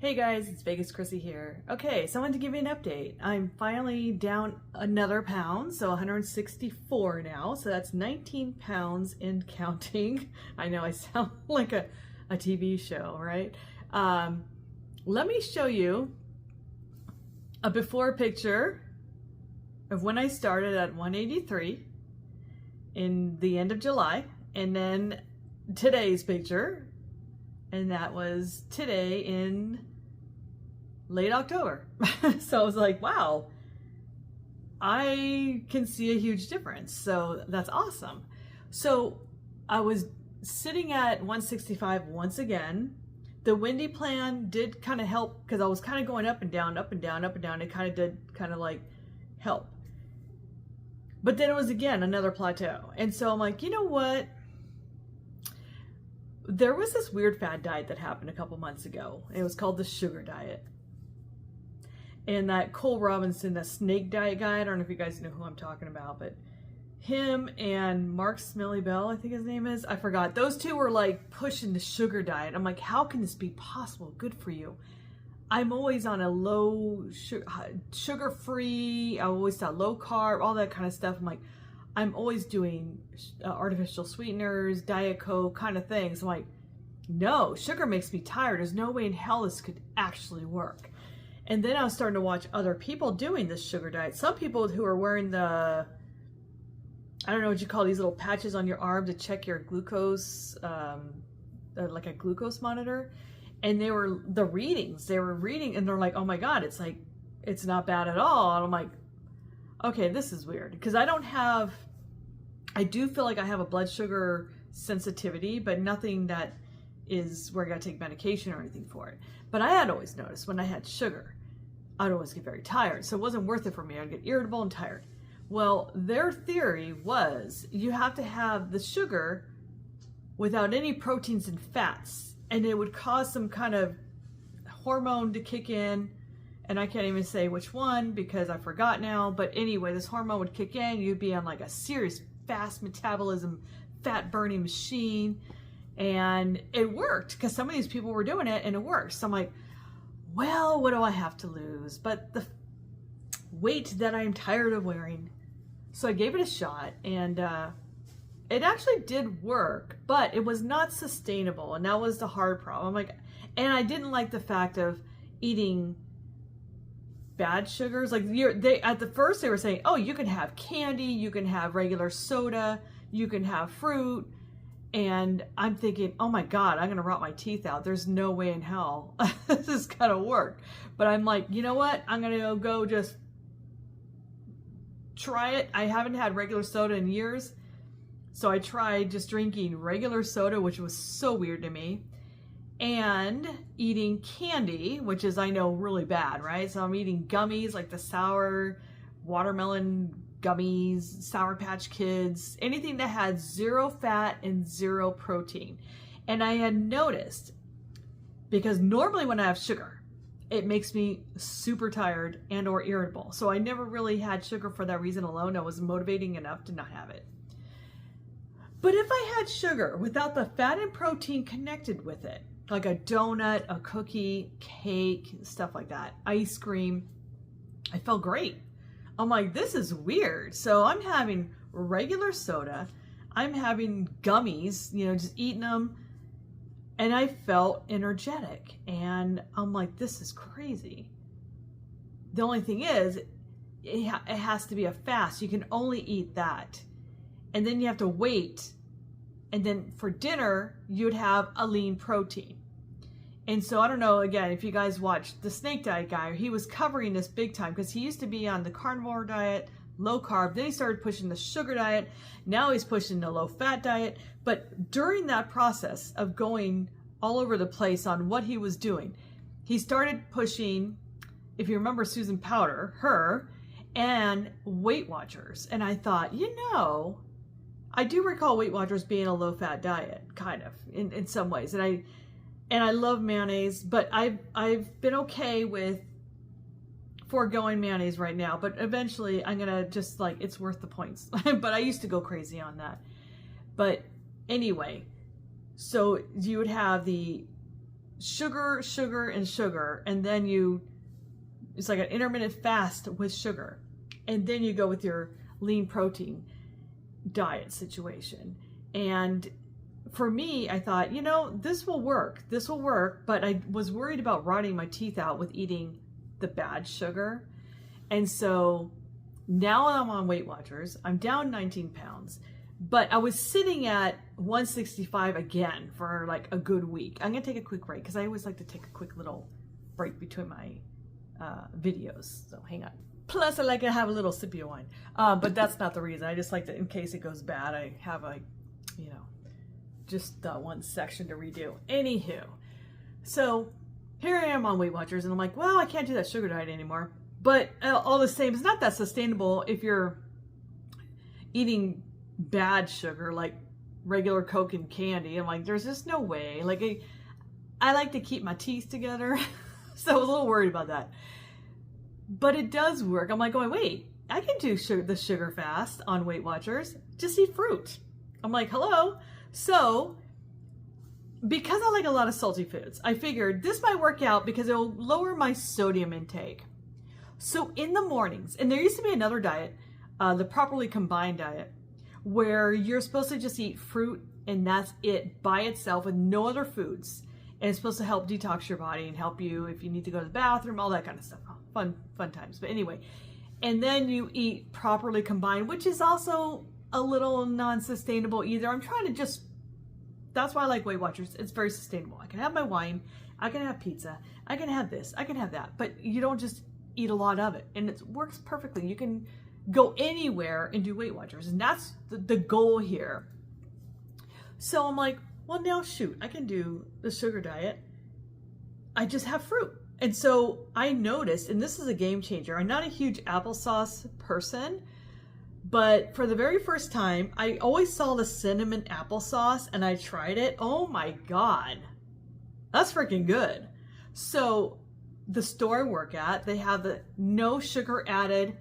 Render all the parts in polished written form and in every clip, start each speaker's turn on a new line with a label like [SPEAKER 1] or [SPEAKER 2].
[SPEAKER 1] Hey guys, it's Vegas Chrissy here. Okay, so I wanted to give you an update. I'm finally down another pound, so 164 now, so that's 19 pounds and counting. I know I sound like a TV show, right? Let me show you a before picture of when I started at 183 in the end of July, and then today's picture, and that was today in late October. So I was like, wow, I can see a huge difference. So that's awesome. So I was sitting at 165 once again. The Wendy plan did kind of help because I was kind of going up and down, up and down, up and down. It kind of did kind of like help. But then it was again another plateau. And so I'm like, you know what? There was this weird fad diet that happened a couple months ago. It was called the sugar diet. And that Cole Robinson, the snake diet guy, I don't know if you guys know who I'm talking about, but him and Mark Smelly Bell, I think his name is, I forgot. Those two were like pushing the sugar diet. I'm like, how can this be possible? Good for you. I'm always on a low sugar-free, I always thought low carb, all that kind of stuff. I'm like, I'm always doing artificial sweeteners, Diet Coke kind of things. I'm like, no, sugar makes me tired. There's no way in hell this could actually work. And then I was starting to watch other people doing this sugar diet. Some people who are wearing the, I don't know what you call these little patches on your arm to check your glucose, like a glucose monitor. And they were reading and they're like, oh my God, it's like, it's not bad at all. And I'm like, okay, this is weird. Because I do feel like I have a blood sugar sensitivity, but nothing that is where I gotta take medication or anything for it. But I had always noticed when I had sugar, I'd always get very tired. So it wasn't worth it for me. I'd get irritable and tired. Well, their theory was you have to have the sugar without any proteins and fats, and it would cause some kind of hormone to kick in. And I can't even say which one because I forgot now. But anyway, this hormone would kick in. You'd be on like a serious fast metabolism, fat burning machine. And it worked because some of these people were doing it and it worked. So I'm like, well, what do I have to lose? But the weight that I'm tired of wearing. So I gave it a shot and it actually did work, but it was not sustainable. And that was the hard problem. I'm like, and I didn't like the fact of eating bad sugars. Like at the first they were saying, oh, you can have candy, you can have regular soda, you can have fruit. And I'm thinking, oh my God, I'm gonna rot my teeth out. There's no way in hell this is gonna work. But I'm like, you know what? I'm gonna go just try it. I haven't had regular soda in years. So I tried just drinking regular soda, which was so weird to me, and eating candy, which is, I know, really bad, right? So I'm eating gummies, like the sour watermelon gummies, Sour Patch Kids, anything that had 0 fat and 0 protein. And I had noticed, because normally when I have sugar, it makes me super tired and or irritable. So I never really had sugar for that reason alone. I was motivating enough to not have it. But if I had sugar without the fat and protein connected with it, like a donut, a cookie, cake, stuff like that, ice cream, I felt great. I'm like, this is weird. So I'm having regular soda. I'm having gummies, you know, just eating them. And I felt energetic. And I'm like, this is crazy. The only thing is, it has to be a fast. You can only eat that. And then you have to wait. And then for dinner, you'd have a lean protein. And so I don't know, again, if you guys watched the snake diet guy, he was covering this big time because he used to be on the carnivore diet, low carb. Then he started pushing the sugar diet. Now he's pushing the low fat diet. But during that process of going all over the place on what he was doing, he started pushing, if you remember Susan Powter, her, and Weight Watchers. And I thought, you know, I do recall Weight Watchers being a low fat diet, kind of, in some ways. And I love mayonnaise, but I've been okay with foregoing mayonnaise right now. But eventually I'm gonna just like, it's worth the points. But I used to go crazy on that. But anyway, so you would have the sugar, sugar, and sugar, and then it's like an intermittent fast with sugar, and then you go with your lean protein diet situation. And for me, I thought, you know, this will work, but I was worried about rotting my teeth out with eating the bad sugar. And so now I'm on Weight Watchers, I'm down 19 pounds, but I was sitting at 165 again for like a good week. I'm gonna take a quick break because I always like to take a quick little break between my videos, so hang on. Plus I like to have a little sippy of wine, but that's not the reason. I just like to, in case it goes bad, I have a, you know, just one section to redo. Anywho, so here I am on Weight Watchers, and I'm like, well, I can't do that sugar diet anymore. But all the same, it's not that sustainable if you're eating bad sugar, like regular Coke and candy. I'm like, there's just no way. Like, I like to keep my teeth together, so I was a little worried about that. But it does work. I'm like going, wait, I can do the sugar fast on Weight Watchers. Just eat fruit. I'm like, hello. So, because I like a lot of salty foods, I figured this might work out because it'll lower my sodium intake. So in the mornings, and there used to be another diet, the properly combined diet, where you're supposed to just eat fruit and that's it by itself with no other foods. And it's supposed to help detox your body and help you if you need to go to the bathroom, all that kind of stuff. Fun times. But anyway, and then you eat properly combined, which is also a little non-sustainable either. I'm trying to just, that's why I like Weight Watchers. It's very sustainable. I can have my wine, I can have pizza, I can have this, I can have that, but you don't just eat a lot of it, and it works perfectly. You can go anywhere and do Weight Watchers, and that's the goal here. So I'm like, well, now shoot, I can do the sugar diet. I just have fruit. And so I noticed, and this is a game changer, I'm not a huge applesauce person, but for the very first time, I always saw the cinnamon applesauce, and I tried it. Oh my God, that's freaking good. So the store I work at, they have the no sugar added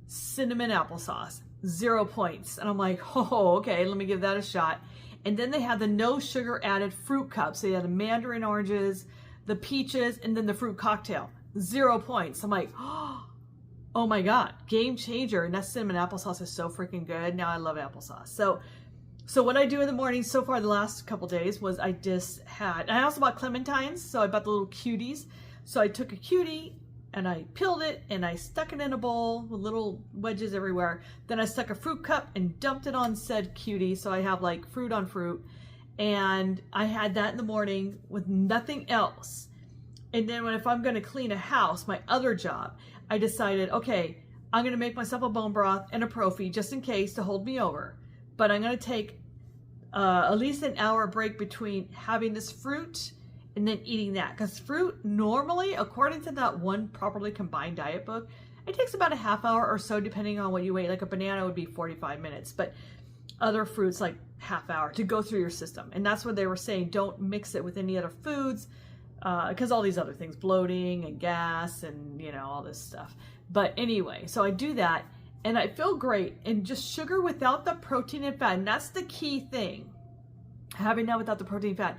[SPEAKER 1] cinnamon applesauce, 0 points. And I'm like, oh, okay, let me give that a shot. And then they have the no sugar added fruit cups. So you have the mandarin oranges, the peaches, and then the fruit cocktail, 0 points. I'm like, oh my God, game changer. And that cinnamon applesauce is so freaking good. Now I love applesauce. So what I do in the morning so far the last couple days was I also bought clementines. So I bought the little cuties. So I took a cutie and I peeled it and I stuck it in a bowl with little wedges everywhere. Then I stuck a fruit cup and dumped it on said cutie. So I have like fruit on fruit. And I had that in the morning with nothing else. And then if I'm going to clean a house, my other job, I decided, okay, I'm going to make myself a bone broth and a Profi just in case to hold me over. But I'm going to take at least an hour break between having this fruit and then eating that. Because fruit normally, according to that one properly combined diet book, it takes about a half hour or so depending on what you weigh. Like a banana would be 45 minutes, but other fruits like half hour to go through your system. And that's what they were saying. Don't mix it with any other foods because all these other things, bloating and gas and, you know, all this stuff. But anyway, so I do that and I feel great. And just sugar without the protein and fat. And that's the key thing. Having that without the protein and fat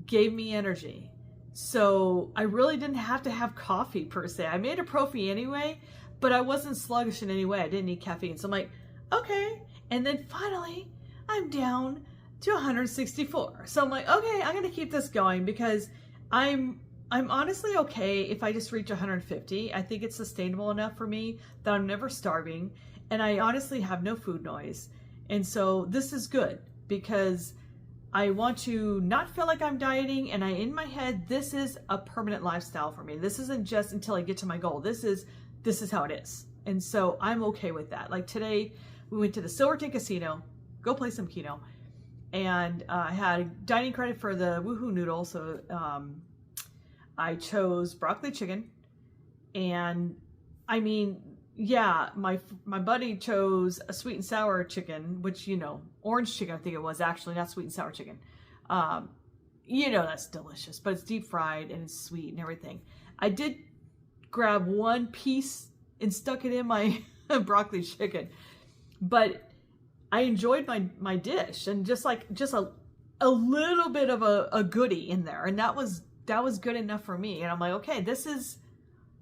[SPEAKER 1] gave me energy. So I really didn't have to have coffee per se. I made a Profi anyway, but I wasn't sluggish in any way. I didn't need caffeine. So I'm like, okay. And then finally I'm down to 164. So I'm like, okay, I'm going to keep this going because I'm honestly okay if I just reach 150. I think it's sustainable enough for me that I'm never starving. And I honestly have no food noise. And so this is good because I want to not feel like I'm dieting, and in my head, this is a permanent lifestyle for me. This isn't just until I get to my goal. This is how it is. And so I'm okay with that. Like today, we went to the Silverton Casino, go play some Keno, and I had dining credit for the Woohoo noodle. So I chose broccoli chicken, and I mean, yeah, my buddy chose a sweet and sour chicken, which, you know, orange chicken, I think it was actually, not sweet and sour chicken. You know, that's delicious, but it's deep fried and it's sweet and everything. I did grab one piece and stuck it in my broccoli chicken, but I enjoyed my dish and just a little bit of a goodie in there. And that was that was good enough for me. And I'm like, okay, this is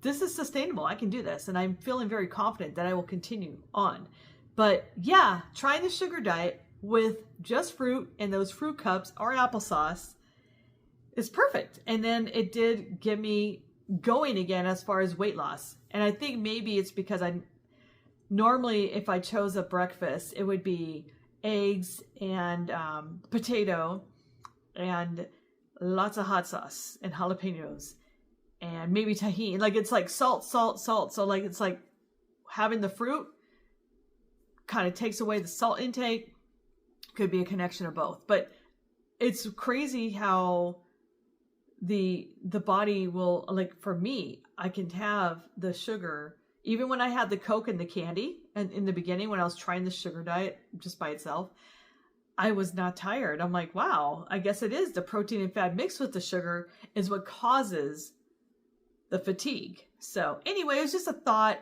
[SPEAKER 1] sustainable. I can do this. And I'm feeling very confident that I will continue on. But yeah, trying the sugar diet with just fruit and those fruit cups or applesauce is perfect. And then it did get me going again as far as weight loss. And I think maybe it's because normally if I chose a breakfast, it would be eggs and potato and lots of hot sauce and jalapenos and maybe tahini. Like it's like salt, salt, salt. So like it's like having the fruit kind of takes away the salt intake. Could be a connection of both. But it's crazy how the body will, like for me, I can have the sugar. Even when I had the Coke and the candy, and in the beginning when I was trying the sugar diet just by itself, I was not tired. I'm like, wow, I guess it is the protein and fat mixed with the sugar is what causes the fatigue. So anyway, it was just a thought.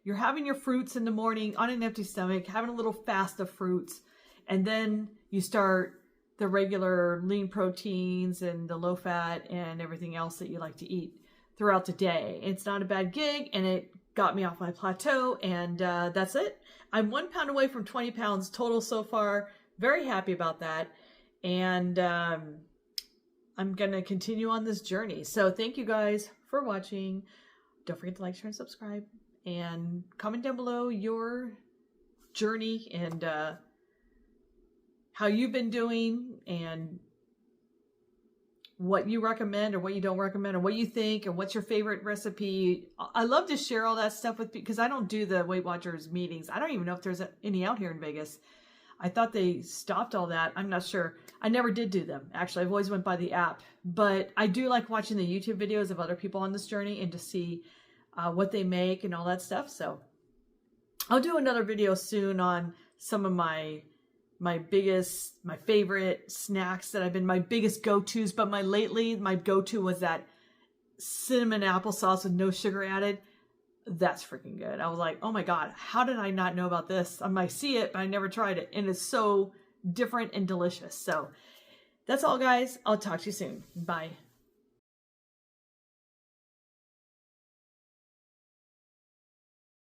[SPEAKER 1] You're having your fruits in the morning on an empty stomach, having a little fast of fruits, and then you start the regular lean proteins and the low fat and everything else that you like to eat throughout the day. It's not a bad gig, and it got me off my plateau, and that's it. I'm 1 pound away from 20 pounds total so far. Very happy about that. And I'm going to continue on this journey. So thank you guys for watching. Don't forget to like, share, and subscribe. And comment down below your journey and how you've been doing and what you recommend or what you don't recommend or what you think and what's your favorite recipe. I love to share all that stuff with because I don't do the Weight Watchers meetings. I don't even know if there's any out here in Vegas. I thought they stopped all that. I'm not sure. I never did do them. Actually, I've always went by the app. But I do like watching the YouTube videos of other people on this journey and to see what they make and all that stuff. So I'll do another video soon on some of my favorite snacks that I've been, my biggest go-tos. But my go-to was that cinnamon applesauce with no sugar added. That's freaking good. I was like, oh my God, how did I not know about this? I might see it, but I never tried it. And it's so different and delicious. So that's all, guys. I'll talk to you soon. Bye.